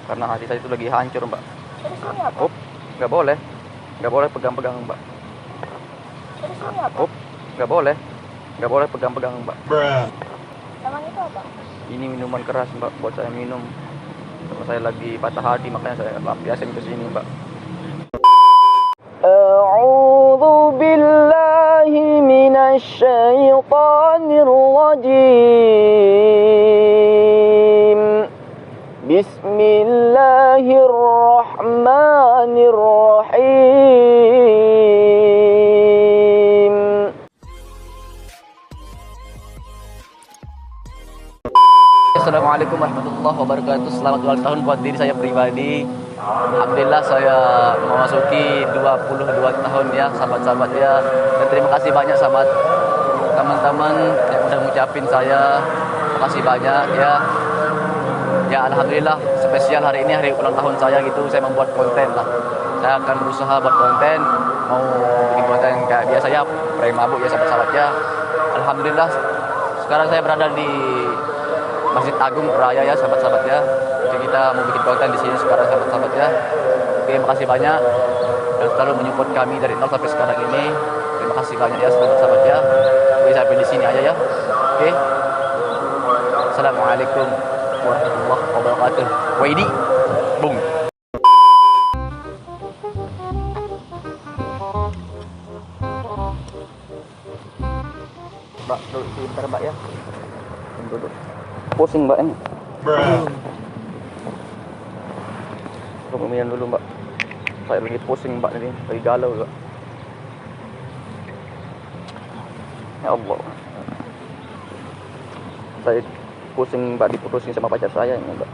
Karena hati saya itu lagi hancur, Mbak. Terus ini apa? Up, nggak boleh. Nggak boleh pegang-pegang, Mbak. Terus ini apa? Up, nggak boleh. Nggak boleh pegang-pegang, Mbak. Emang itu apa? Ini minuman keras, Mbak, buat saya minum. Kalau saya lagi patah hati, makanya saya lampiasin ke sini, Mbak. A'udzu billahi minasy syaithanir rajim. Bismillahirrahmanirrahim. Assalamualaikum warahmatullahi wabarakatuh. Selamat ulang tahun buat diri saya pribadi. Alhamdulillah saya memasuki 22 tahun ya, sahabat-sahabat ya. Dan terima kasih banyak sahabat teman-teman yang udah ngucapin saya. Terima kasih banyak ya. Ya alhamdulillah spesial hari ini hari ulang tahun saya gitu, saya membuat konten lah. Saya akan berusaha buat konten, mau bikin konten kayak biasa ya, prank mabuk ya sahabat-sahabat ya. Alhamdulillah sekarang saya berada di Masjid Agung Raya ya sahabat-sahabat ya. Jadi kita mau bikin konten di sini sekarang sahabat-sahabat ya. Oke, terima kasih banyak dan selalu menyupport kami dari nol sampai sekarang ini. Terima kasih banyak ya sahabat-sahabat ya. Oke, sampai di sini aja ya. Oke. Assalamualaikum warahmatullahi wabarakatuh. Waidi, bung. Mbak, duduk sebentar Mbak ya. Duduk. Pusing Mbak ini. Tunggu minum dulu Mbak. Saya lagi pusing Mbak ini, lagi galau Mbak. Ya Allah. Saya pusing Mbak, diputusin sama pacar saya ini Mbak.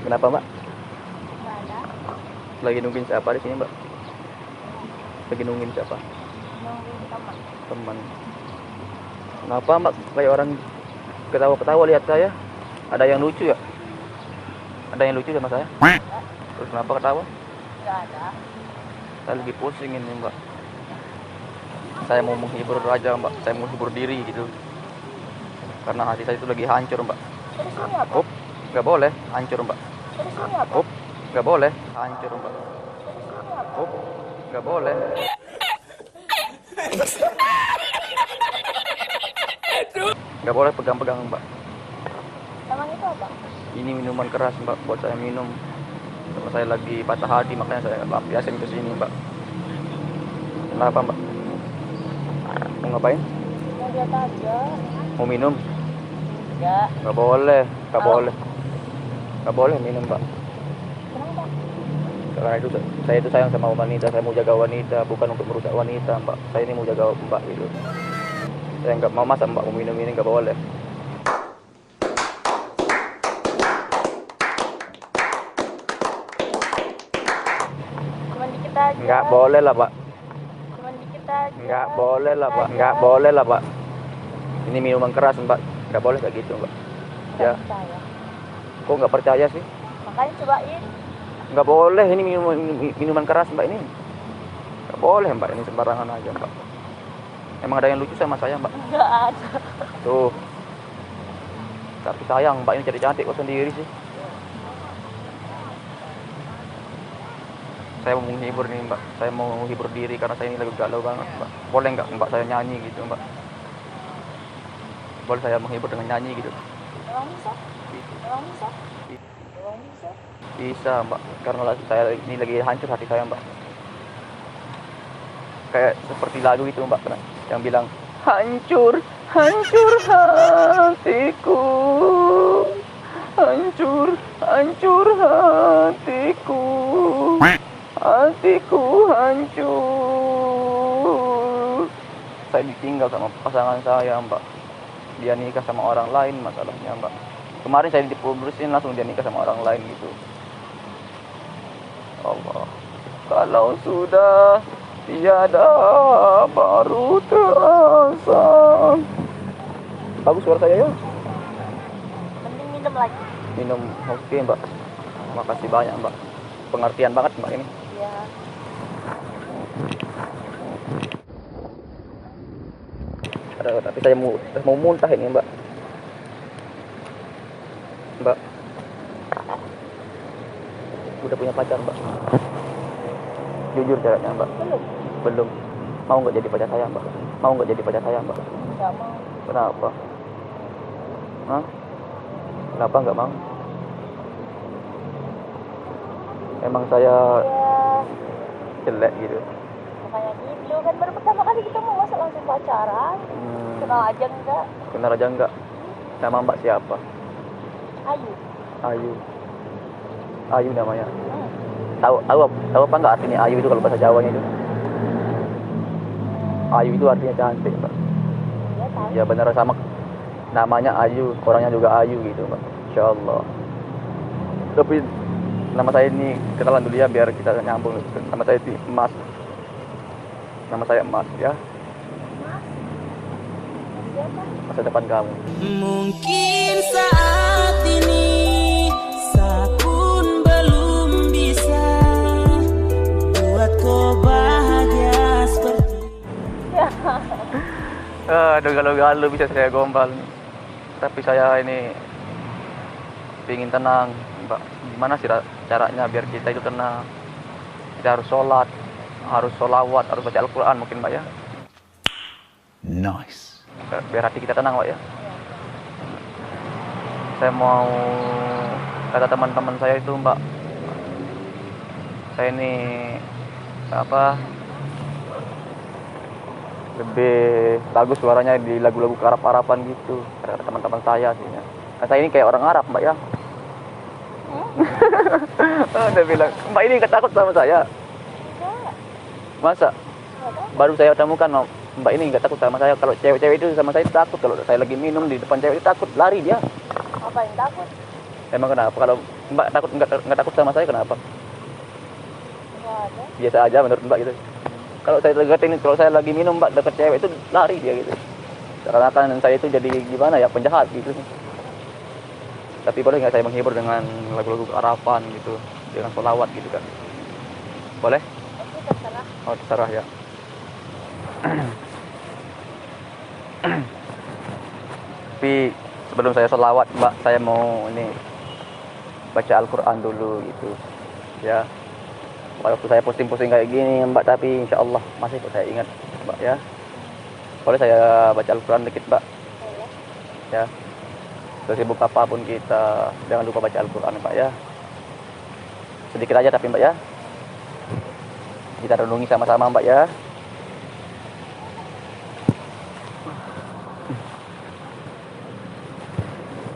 Kenapa Mbak? Nggak ada. Lagi nungguin siapa di sini Mbak? Lagi nungguin siapa? Nungguin teman. Teman. Kenapa Mbak kayak orang ketawa-ketawa lihat saya? Ada yang lucu ya? Ada yang lucu sama saya? Terus kenapa ketawa? Nggak ada. Saya lagi pusing ini Mbak. Saya mau menghibur aja Mbak. Saya mau menghibur diri gitu. Karena hati saya itu lagi hancur Mbak. Terus ini apa? Up, nggak boleh hancur Mbak. Terus ini apa? Up, nggak boleh hancur Mbak. Terus ini apa? Up, nggak boleh. Nggak boleh pegang-pegang Mbak. Emang itu apa? Ini minuman keras Mbak, buat saya minum. Kalau saya lagi patah hati, makanya saya lampiasin ke sini Mbak. Kenapa Mbak? Mau ngapain? Mau lihat aja. Mau minum? Ya. Nggak boleh, nggak boleh. Nggak boleh minum Mbak. Kenapa? Karena itu saya itu sayang sama wanita, saya mau jaga wanita, bukan untuk merusak wanita Mbak. Saya ini mau jaga Mbak gitu. Saya nggak mau, masa Mbak mau minum ini nggak boleh. Cuman dikit aja. Nggak boleh lah Pak. Cuman dikit aja. Nggak boleh lah Pak. Nggak boleh lah Pak. Ini minuman keras Mbak. Nggak boleh kayak gitu Mbak. Ya. Nggak percaya. Kok nggak percaya sih? Makanya cobain. Nggak boleh, ini minuman keras Mbak ini. Nggak boleh Mbak, ini sembarangan aja Mbak. Emang ada yang lucu sama saya Mbak? Nggak ada. Tuh. Tapi sayang Mbak ini jadi cantik kok sendiri sih. Saya mau menghibur nih Mbak. Saya mau menghibur diri karena saya ini lagi galau banget Mbak. Boleh nggak Mbak saya nyanyi gitu Mbak? Boleh saya menghibur dengan nyanyi gitu? Emang bisa? Emang bisa? Emang bisa? Bisa Mbak, karena saya ini lagi hancur hati saya Mbak. Kayak seperti lagu itu Mbak, yang bilang hancur, hancur hatiku, hancur, hancur hatiku, hatiku hancur. Saya ditinggal sama pasangan saya Mbak. Dia nikah sama orang lain masalahnya Mbak. Kemarin saya dipublisin langsung dia nikah sama orang lain gitu. Allah, kalau sudah tiada baru terasa. Bagus suara saya ya. Mending minum lagi. Minum, oke Mbak. Makasih banyak Mbak. Pengertian banget Mbak ini. Iya. Tapi saya mau muntah ini, Mbak. Mbak. Udah punya pacar, Mbak? Jujur ceweknya, Mbak. Belum. Mau nggak jadi pacar saya, Mbak? Mau nggak jadi pacar saya, Mbak? Nggak mau. Kenapa? Hah? Kenapa nggak mau? Emang saya Ya, jelek gitu. makanya gitu kan baru pertama kali kita mau masa langsung pacaran. Kenal aja enggak? Kenal aja enggak? Nama Mbak siapa? Ayu. Ayu. Ayu namanya. Tahu apa enggak artinya Ayu itu kalau bahasa Jawanya itu? Ayu itu artinya cantik, Mbak. Iya tahu. Ya benar, sama namanya Ayu, orangnya juga Ayu gitu, Mbak. Insyaallah. Tapi nama saya ini kenalan dulu ya biar kita nyambung. Nama saya itu Mas. Nama saya Mas ya. Siapa? Masa depan kamu. Mungkin saat ini saya pun belum bisa buat kau bahagia seperti Aduh, galau-galau bisa saya gombal. Tapi saya ini ingin tenang, Mbak. Gimana sih caranya biar kita itu tenang? Kita harus sholat, harus sholawat, harus baca Al-Quran mungkin, Mbak ya. Nice. Biar hati kita tenang, Mbak ya. Saya mau kata teman-teman saya itu, Mbak. Saya ini lebih bagus suaranya di lagu-lagu Arab-Araban gitu. Kata teman-teman saya sih. Nah, saya ini kayak orang Arab, Mbak ya. Dia bilang, Mbak ini nggak takut sama saya. Enggak. Masa? Enggak tahu. Baru saya temukan, Mbak ini nggak takut sama saya. Kalau cewek-cewek itu sama saya takut. Kalau saya lagi minum di depan cewek itu takut, lari dia. Apa yang takut? Emang kenapa? Kalau Mbak nggak takut sama saya, kenapa? Enggak ada. Biasa aja menurut Mbak gitu. Kalau saya deketin, kalau saya lagi minum, Mbak deket cewek itu lari dia gitu. Karena kan saya itu jadi gimana ya, penjahat gitu. Tapi boleh nggak saya menghibur dengan lagu-lagu Araban gitu, dengan sholawat gitu kan? Boleh? Oke, terserah. Oh, terserah ya. Tapi sebelum saya sholawat, Mbak, saya mau ini baca Al-Quran dulu gitu, ya. Walaupun saya pusing-pusing kayak gini, Mbak, tapi insya Allah masih saya ingat, Mbak ya. Boleh saya baca Al-Quran dikit, Mbak? Boleh. Ya. Sesibuk apapun kita, jangan lupa baca Al-Quran, Mbak ya. Sedikit aja tapi, Mbak ya. Kita renungi sama-sama, Mbak ya.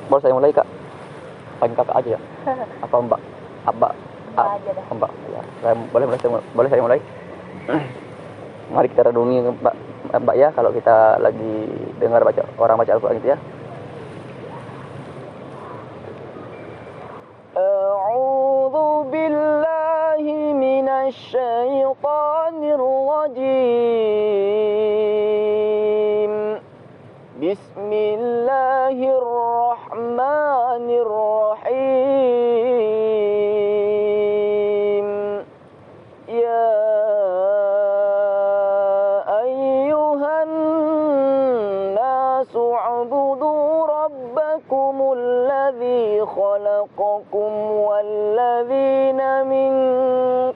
Boleh saya mulai, Kak? Panggil Kakak aja ya? Apa Mbak? Abak? Mbak aja dah. Mbak, ya. Boleh saya mulai? Mari kita renungi, Mbak ya, kalau kita lagi dengar orang baca Al-Quran gitu ya. A'udzu billahi minasy syaithanir rajim. Bismillahirrahmanirrahim. Ya ayyuhan nasu ubudu rabbakumul ladzi khalaqakum walladzina min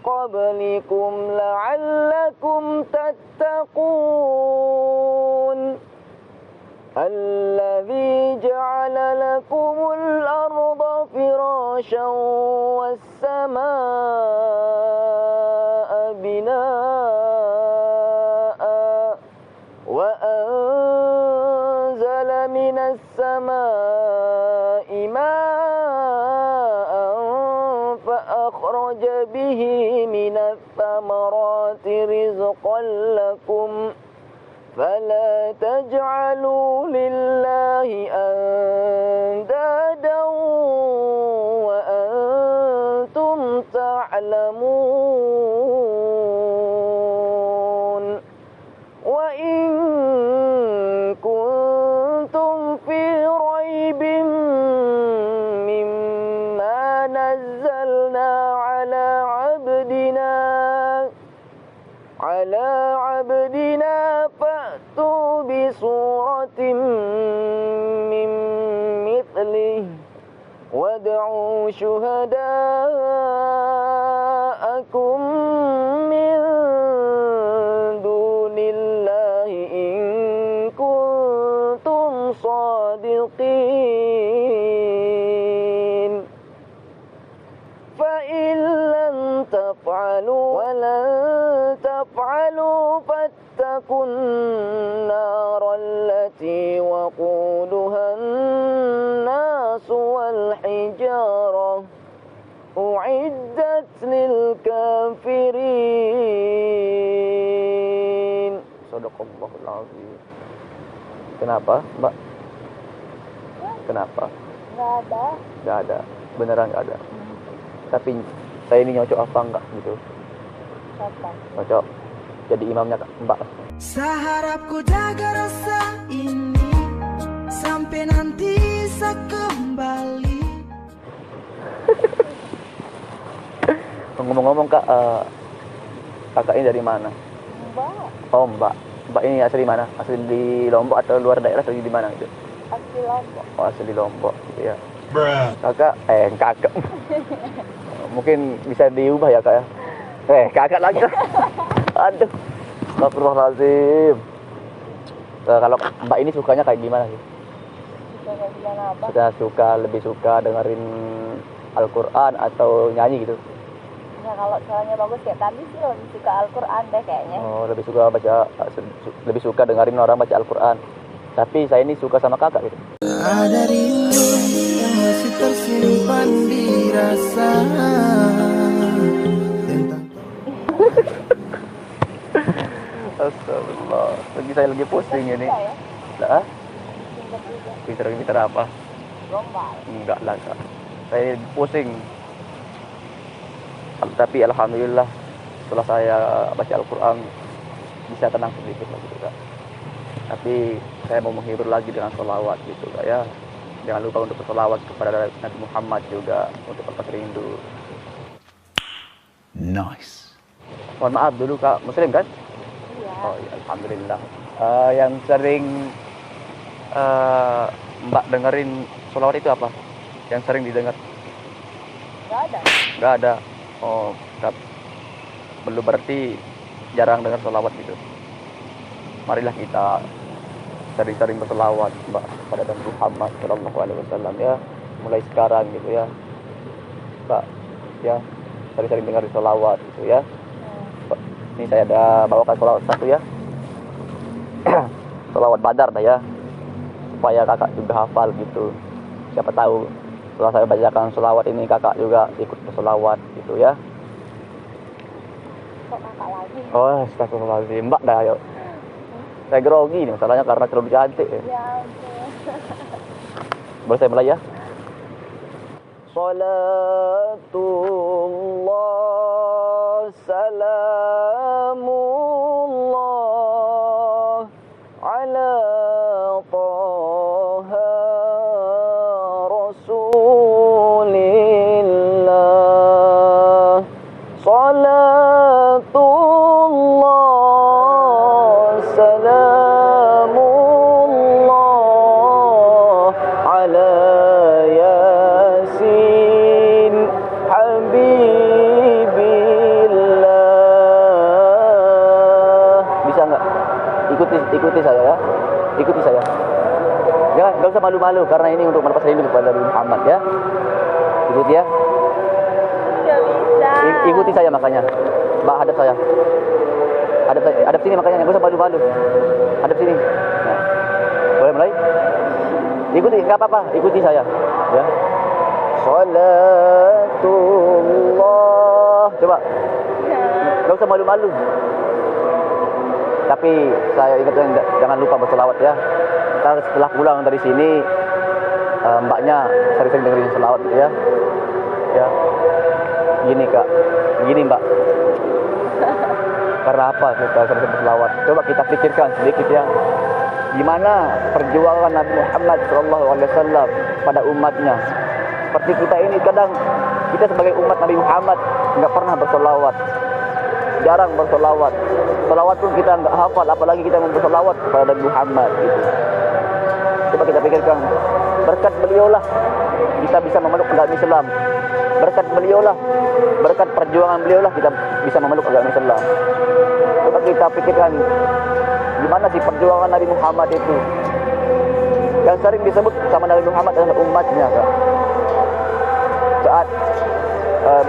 qablikum la'allakum tattaqun. الذي جعل لكم الأرض فراشا والسماء بناء وأنزل من السماء ماء فأخرج به من الثمرات رزقا لكم فلا تجعلوا لله أندادا وأنتم تعلمون وإن كنتم في ريب مما نزلنا على عبدنا فأتوا بسورة tad'u syuhada'akum min dunillahi in kuntum sadiqin. Fa in lam taf'alu wa lan taf'alu fattakun nar allati waquduha an-nas wal hijarah u'iddat lil kafirin. Shadaqallahul azim. Kenapa, Mbak? Kenapa? Nggak ada. Beneran nggak ada. Tapi saya ini nyocok apa enggak gitu? Cocok. Jadi imamnya Mbak. Seharapku jaga rasa ini sampai nanti saya kembali. Ngomong-ngomong Kak, kakak ini dari mana? Mbak. Oh Mbak. Mbak ini asli mana? Asli di Lombok atau luar daerah atau di mana gitu? Asli Lombok. Oh asli Lombok gitu ya. Kakak, kakak. Mungkin bisa diubah ya Kak ya. Kakak lagi. Aduh. Astagfirullahaladzim. Kalau Mbak ini sukanya kayak gimana sih? Suka gimana apa? Lebih suka dengerin Al-Quran atau nyanyi gitu? Ya kalau suaranya bagus kayak tadi sih lebih suka Al-Quran deh kayaknya. Oh, lebih suka dengerin orang baca Al-Quran. Tapi saya ini suka sama kakak gitu. Ada rindu yang masih tersimpan di rasa tentang. Astagfirullah. Saya lagi pusing ini. Ya? Lah? Pinter juga. Pinter apa? Gombal. Enggak lah Kak. Saya pusing. Tapi alhamdulillah setelah saya baca Al-Quran bisa tenang sedikit lah gitu Kak. Tapi saya mau menghibur lagi dengan sholawat gitu Kak ya. Jangan lupa untuk bersolawat kepada Nabi Muhammad juga untuk lepas rindu. Nice. Mohon maaf dulu Kak, Muslim kan? Iya. Oh ya, alhamdulillah. Yang sering Mbak dengerin sholawat itu apa? Yang sering didengar? Gak ada. Nggak ada. Oh, belum berarti jarang dengar sholawat gitu. Marilah kita sering-sering berselawat Mbak pada Nabi Muhammad Sallallahu Alaihi Wasallam ya, mulai sekarang gitu ya, Mbak ya, sering-sering dengar sholawat gitu ya. Ini saya ada bawakan sholawat satu ya, sholawat Badar dah ya, supaya kakak juga hafal gitu. Siapa tahu setelah saya bacakan sholawat ini kakak juga ikut bersolawat gitu ya. Kok kakak lagi? Oh, astagfirullahaladzim. Mbak dah ayo. Saya grogi nih masalahnya karena terlalu cantik ya. Ya ampun. Boleh saya mulai ya? Salatullah salamullah ala taha rasulillah. Salatullah salamullah ala yasin habibillah. Bisa nggak? Ikuti saya ya. Ikuti saya. Nggak usah malu-malu karena ini untuk melepas rindu kepada Nabi Muhammad ya. Ikuti ya. Gak bisa. Ikuti saya makanya. Mbak hadap saya. Hadap sini makanya, nggak usah malu-malu. Hadap sini. Nah. Boleh mulai? Ikuti, nggak apa-apa. Ikuti saya. Ya. Salatullah. Coba. Nggak usah malu-malu. Tapi saya ingatkan jangan lupa berselawat ya. Ntar setelah pulang dari sini, mbaknya sering-sering dengerin selawat gitu ya. Ya. Gini Kak, gini Mbak. Karena apa kita sering berselawat? Coba kita pikirkan sedikit ya. Gimana perjuangan Nabi Muhammad SAW pada umatnya? Seperti kita ini kadang kita sebagai umat Nabi Muhammad nggak pernah berselawat, jarang berselawat. Selawat pun kita nggak hafal, apalagi kita mau berselawat kepada Nabi Muhammad gitu. Coba kita pikirkan berkat beliaulah kita bisa memeluk agama Islam. Berkat beliaulah, berkat perjuangan beliaulah kita bisa memeluk agama Islam. Coba kita pikirkan gimana sih perjuangan Nabi Muhammad itu. Yang sering disebut sama Nabi Muhammad adalah umatnya, Kak. Saat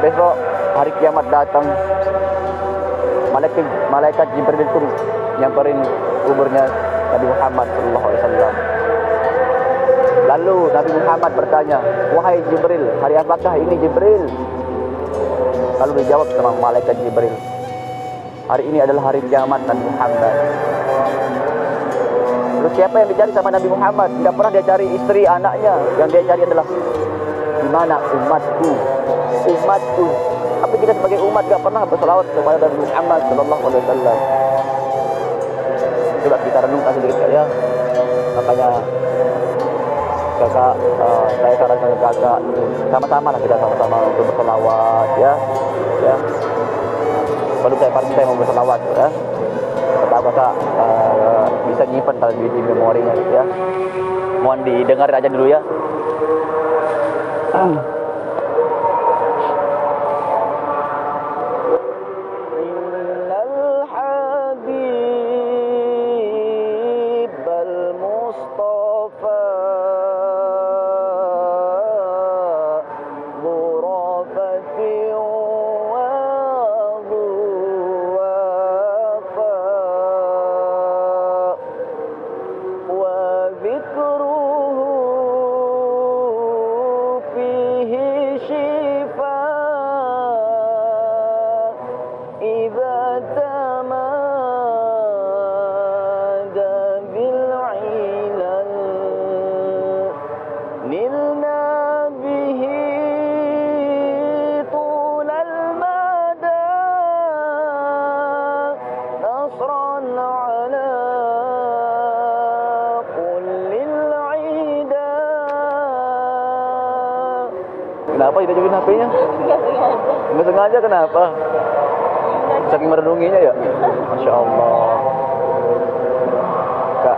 besok hari kiamat datang, malaikat Jibril itu nyamperin kuburnya Nabi Muhammad sallallahu alaihi wasallam. Lalu Nabi Muhammad bertanya, "Wahai Jibril, hari apakah ini Jibril?" Lalu dijawab sama malaikat Jibril, "Hari ini adalah hari kiamat Nabi Muhammad." Terus siapa yang dicari sama Nabi Muhammad? Tidak pernah dia cari istri, anaknya. Yang dia cari adalah di mana umatku, umatku. Tapi kita sebagai umat tidak pernah berselawat kepada Nabi Muhammad sallallahu alaihi wasallam. Coba kita renungkan sedikit ya. Makanya kakak, saya sarankan ke kakak sama-sama lah kita sama-sama untuk berselawat ya. Baru saya mau berselawat ya. Kata kakak bisa nyimpan pada di memorinya ya. Mohon didengar aja dulu ya. Kenapa kita cobain HP-nya? Nggak sengaja kenapa? Saking merenunginya ya? Masya Allah. Kak,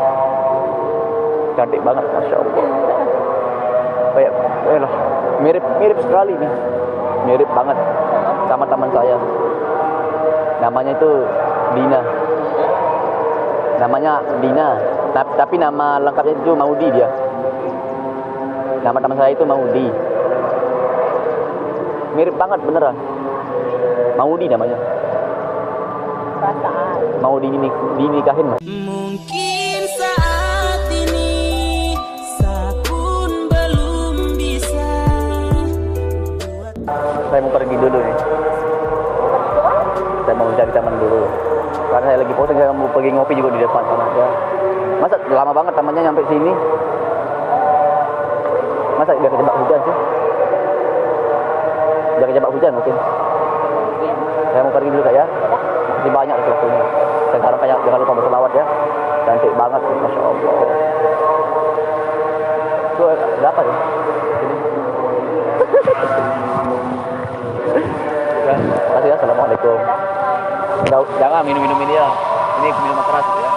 cantik banget, Masya Allah. Kayak lah, mirip sekali nih. Mirip banget sama teman saya. Namanya itu Dina. Namanya Dina. Tapi nama lengkapnya itu Maudi dia. Nama teman saya itu Maudi. Mirip banget beneran. Maudi namanya. Perasaan. Mau dinikahin mas. Mungkin saat ini saya pun belum bisa. Saya mau pergi dulu nih. Saya mau cari taman dulu. Karena saya lagi posting, saya mau pergi ngopi juga di depan sana ya. Masa lama banget tamannya nyampe sini? Masa biar kejebak hujan sih? Biar kejebak hujan mungkin. Saya mau pergi dulu Kak ya. Masih banyak itu waktunya. Saya harap kayak jangan lupa berselawat ya. Cantik banget, Masya Allah. Itu ada apa ya? Sini. Ya, terima kasih ya. Assalamualaikum. Jangan minum ini ya. Ini minuman keras ya.